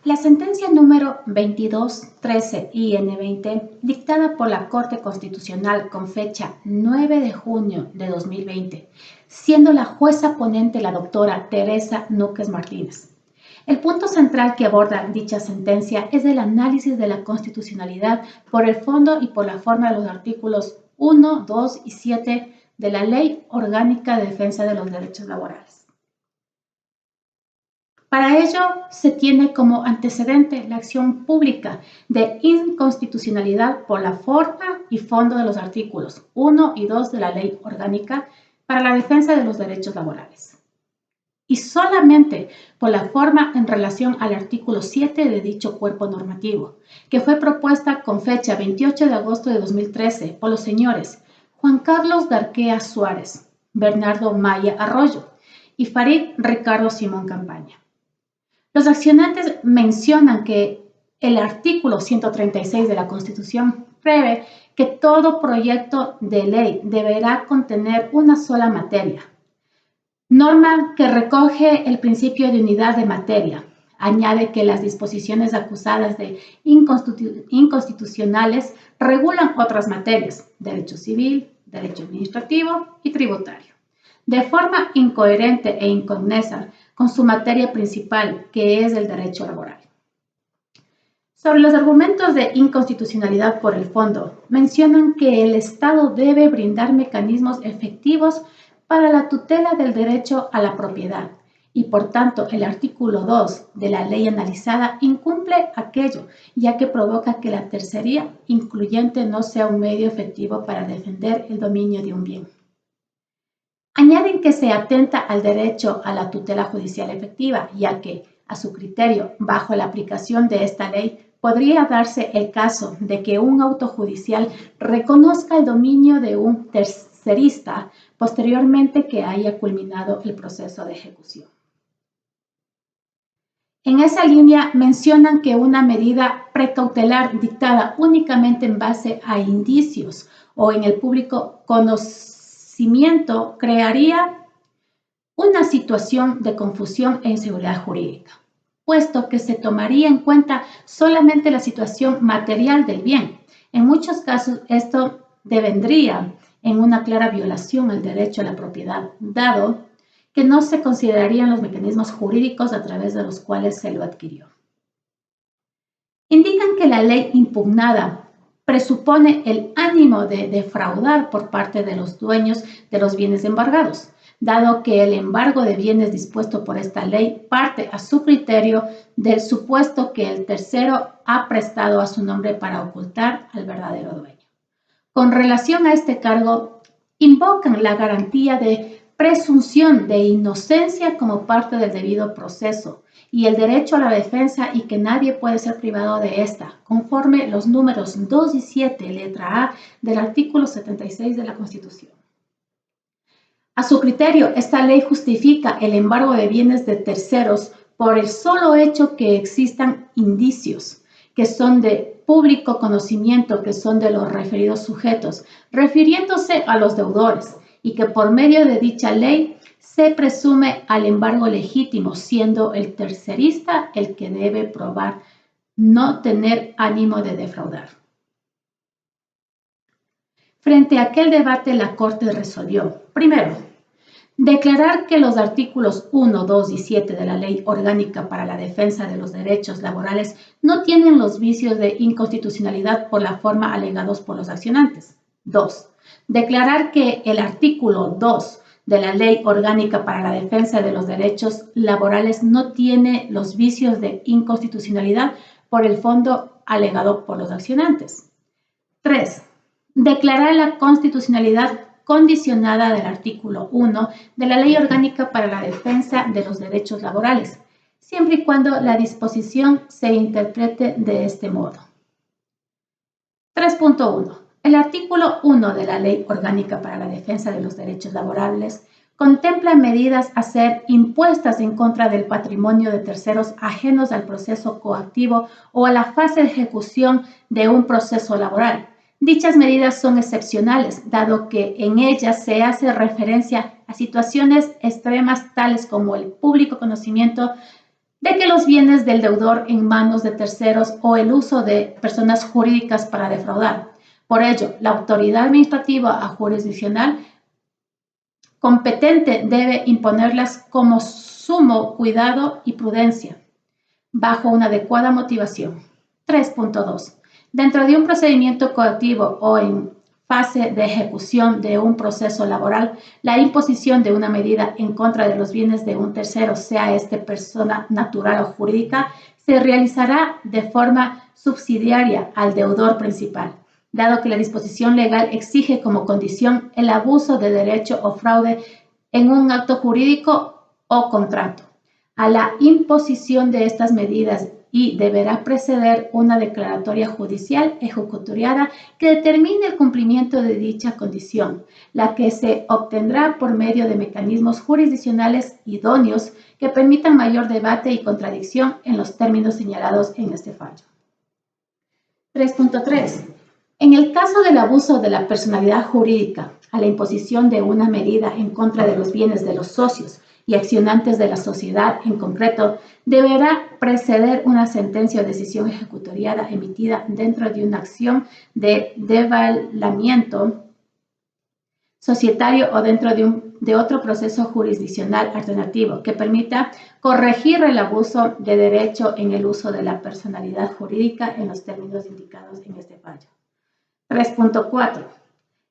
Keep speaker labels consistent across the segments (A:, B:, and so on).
A: La sentencia número 2213-IN20, dictada por la Corte Constitucional con fecha 9 de junio de 2020, siendo la jueza ponente la doctora Teresa Núquez Martínez. El punto central que aborda dicha sentencia es el análisis de la constitucionalidad por el fondo y por la forma de los artículos 1, 2 y 7 de la Ley Orgánica de Defensa de los Derechos Laborales. Para ello, se tiene como antecedente la acción pública de inconstitucionalidad por la forma y fondo de los artículos 1 y 2 de la Ley Orgánica para la Defensa de los Derechos Laborales. Y solamente por la forma en relación al artículo 7 de dicho cuerpo normativo, que fue propuesta con fecha 28 de agosto de 2013 por los señores Juan Carlos Darquea Suárez, Bernardo Maya Arroyo y Farid Ricardo Simón Campaña. Los accionantes mencionan que el artículo 136 de la Constitución prevé que todo proyecto de ley deberá contener una sola materia, norma que recoge el principio de unidad de materia. Añade que las disposiciones acusadas de inconstitucionales regulan otras materias, derecho civil, derecho administrativo y tributario, de forma incoherente e inconesa con su materia principal, que es el derecho laboral. Sobre los argumentos de inconstitucionalidad por el fondo, mencionan que el Estado debe brindar mecanismos efectivos para la tutela del derecho a la propiedad y, por tanto, el artículo 2 de la ley analizada incumple aquello, ya que provoca que la tercería incluyente no sea un medio efectivo para defender el dominio de un bien. Añaden que se atenta al derecho a la tutela judicial efectiva, ya que, a su criterio, bajo la aplicación de esta ley, podría darse el caso de que un auto judicial reconozca el dominio de un tercerista posteriormente que haya culminado el proceso de ejecución. En esa línea mencionan que una medida precautelar dictada únicamente en base a indicios o en el público conocimiento crearía una situación de confusión e inseguridad jurídica, puesto que se tomaría en cuenta solamente la situación material del bien. En muchos casos esto devendría en una clara violación al derecho a la propiedad, dado que no se considerarían los mecanismos jurídicos a través de los cuales se lo adquirió. Indican que la ley impugnada presupone el ánimo de defraudar por parte de los dueños de los bienes embargados, dado que el embargo de bienes dispuesto por esta ley parte a su criterio del supuesto que el tercero ha prestado a su nombre para ocultar al verdadero dueño. Con relación a este cargo, invocan la garantía de presunción de inocencia como parte del debido proceso y el derecho a la defensa y que nadie puede ser privado de esta, conforme los números 2 y 7, letra A, del artículo 76 de la Constitución. A su criterio, esta ley justifica el embargo de bienes de terceros por el solo hecho que existan indicios que son de público conocimiento, que son de los referidos sujetos, refiriéndose a los deudores, y que por medio de dicha ley se presume al embargo legítimo, siendo el tercerista el que debe probar no tener ánimo de defraudar. Frente a aquel debate, la Corte resolvió, primero, declarar que los artículos 1, 2 y 7 de la Ley Orgánica para la Defensa de los Derechos Laborales no tienen los vicios de inconstitucionalidad por la forma alegados por los accionantes. 2. Declarar que el artículo 2 de la Ley Orgánica para la Defensa de los Derechos Laborales no tiene los vicios de inconstitucionalidad por el fondo alegado por los accionantes. 3. Declarar la constitucionalidad condicionada del artículo 1 de la Ley Orgánica para la Defensa de los Derechos Laborales, siempre y cuando la disposición se interprete de este modo. 3.1. El artículo 1 de la Ley Orgánica para la Defensa de los Derechos Laborales contempla medidas a ser impuestas en contra del patrimonio de terceros ajenos al proceso coactivo o a la fase de ejecución de un proceso laboral. Dichas medidas son excepcionales, dado que en ellas se hace referencia a situaciones extremas tales como el público conocimiento de que los bienes del deudor en manos de terceros o el uso de personas jurídicas para defraudar. Por ello, la autoridad administrativa o jurisdiccional competente debe imponerlas como sumo cuidado y prudencia, bajo una adecuada motivación. 3.2. Dentro de un procedimiento coactivo o en fase de ejecución de un proceso laboral, la imposición de una medida en contra de los bienes de un tercero, sea este persona natural o jurídica, se realizará de forma subsidiaria al deudor principal, dado que la disposición legal exige como condición el abuso de derecho o fraude en un acto jurídico o contrato. A la imposición de estas medidas y deberá preceder una declaratoria judicial ejecutoriada que determine el cumplimiento de dicha condición, la que se obtendrá por medio de mecanismos jurisdiccionales idóneos que permitan mayor debate y contradicción en los términos señalados en este fallo. 3.3. En el caso del abuso de la personalidad jurídica a la imposición de una medida en contra de los bienes de los socios y accionantes de la sociedad en concreto, deberá preceder una sentencia o decisión ejecutoriada emitida dentro de una acción de devalamiento societario o dentro de otro proceso jurisdiccional alternativo que permita corregir el abuso de derecho en el uso de la personalidad jurídica en los términos indicados en este fallo. 3.4.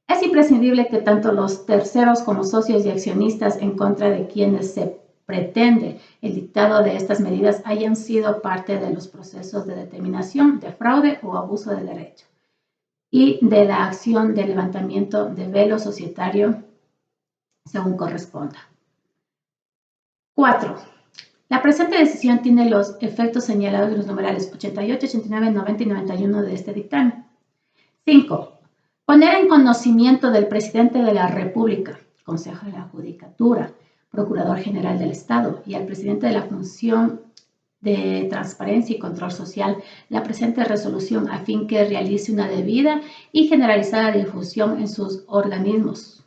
A: Es imprescindible que tanto los terceros como socios y accionistas en contra de quienes se pretende el dictado de estas medidas hayan sido parte de los procesos de determinación de fraude o abuso de derecho y de la acción de levantamiento de velo societario según corresponda. 4. La presente decisión tiene los efectos señalados en los numerales 88, 89, 90 y 91 de este dictamen. 5. Poner en conocimiento del presidente de la República, Consejo de la Judicatura, Procurador General del Estado y al presidente de la Función de Transparencia y Control Social la presente resolución a fin que realice una debida y generalizada difusión en sus organismos.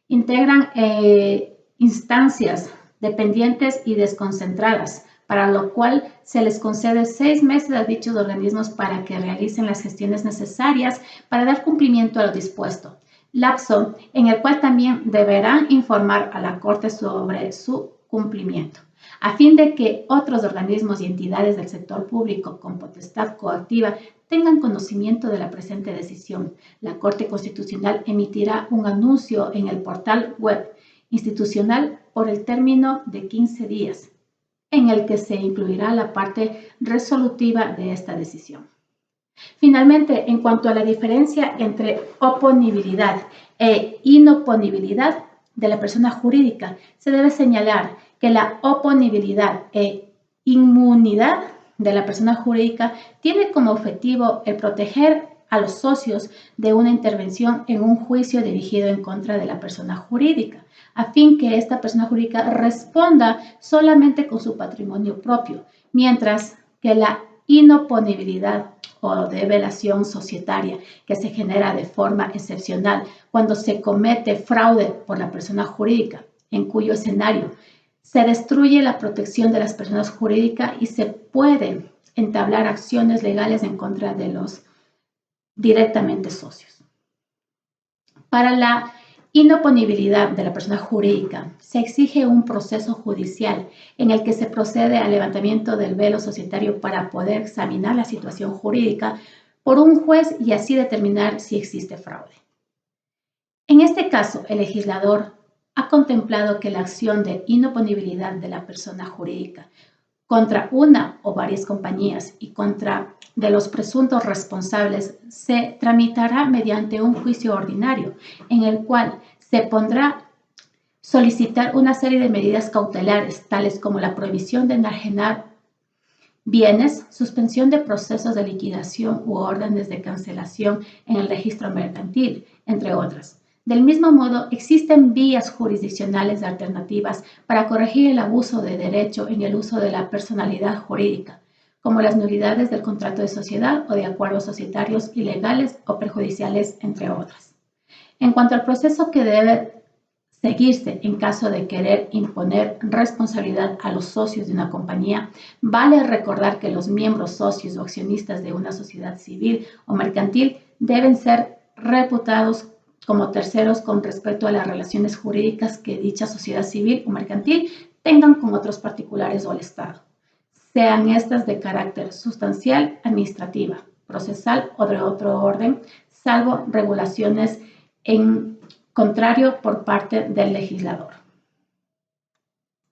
A: Integran instancias dependientes y desconcentradas, para lo cual se les concede 6 meses a dichos organismos para que realicen las gestiones necesarias para dar cumplimiento a lo dispuesto, lapso en el cual también deberán informar a la Corte sobre su cumplimiento, a fin de que otros organismos y entidades del sector público con potestad coactiva tengan conocimiento de la presente decisión. La Corte Constitucional emitirá un anuncio en el portal web institucional por el término de 15 días, en el que se incluirá la parte resolutiva de esta decisión. Finalmente, en cuanto a la diferencia entre oponibilidad e inoponibilidad de la persona jurídica, se debe señalar que la oponibilidad e inmunidad de la persona jurídica tiene como objetivo el proteger a los socios de una intervención en un juicio dirigido en contra de la persona jurídica, a fin que esta persona jurídica responda solamente con su patrimonio propio, mientras que la inoponibilidad o develación societaria que se genera de forma excepcional cuando se comete fraude por la persona jurídica, en cuyo escenario se destruye la protección de las personas jurídicas y se pueden entablar acciones legales en contra de los directamente socios. Para la inoponibilidad de la persona jurídica, se exige un proceso judicial en el que se procede al levantamiento del velo societario para poder examinar la situación jurídica por un juez y así determinar si existe fraude. En este caso, el legislador ha contemplado que la acción de inoponibilidad de la persona jurídica contra una o varias compañías y contra de los presuntos responsables se tramitará mediante un juicio ordinario en el cual se podrá solicitar una serie de medidas cautelares tales como la prohibición de enajenar bienes, suspensión de procesos de liquidación u órdenes de cancelación en el registro mercantil, entre otras. Del mismo modo, existen vías jurisdiccionales alternativas para corregir el abuso de derecho en el uso de la personalidad jurídica, como las nulidades del contrato de sociedad o de acuerdos societarios ilegales o perjudiciales, entre otras. En cuanto al proceso que debe seguirse en caso de querer imponer responsabilidad a los socios de una compañía, vale recordar que los miembros socios o accionistas de una sociedad civil o mercantil deben ser reputados como terceros con respecto a las relaciones jurídicas que dicha sociedad civil o mercantil tengan con otros particulares o el Estado, sean estas de carácter sustancial, administrativa, procesal o de otro orden, salvo regulaciones en contrario por parte del legislador.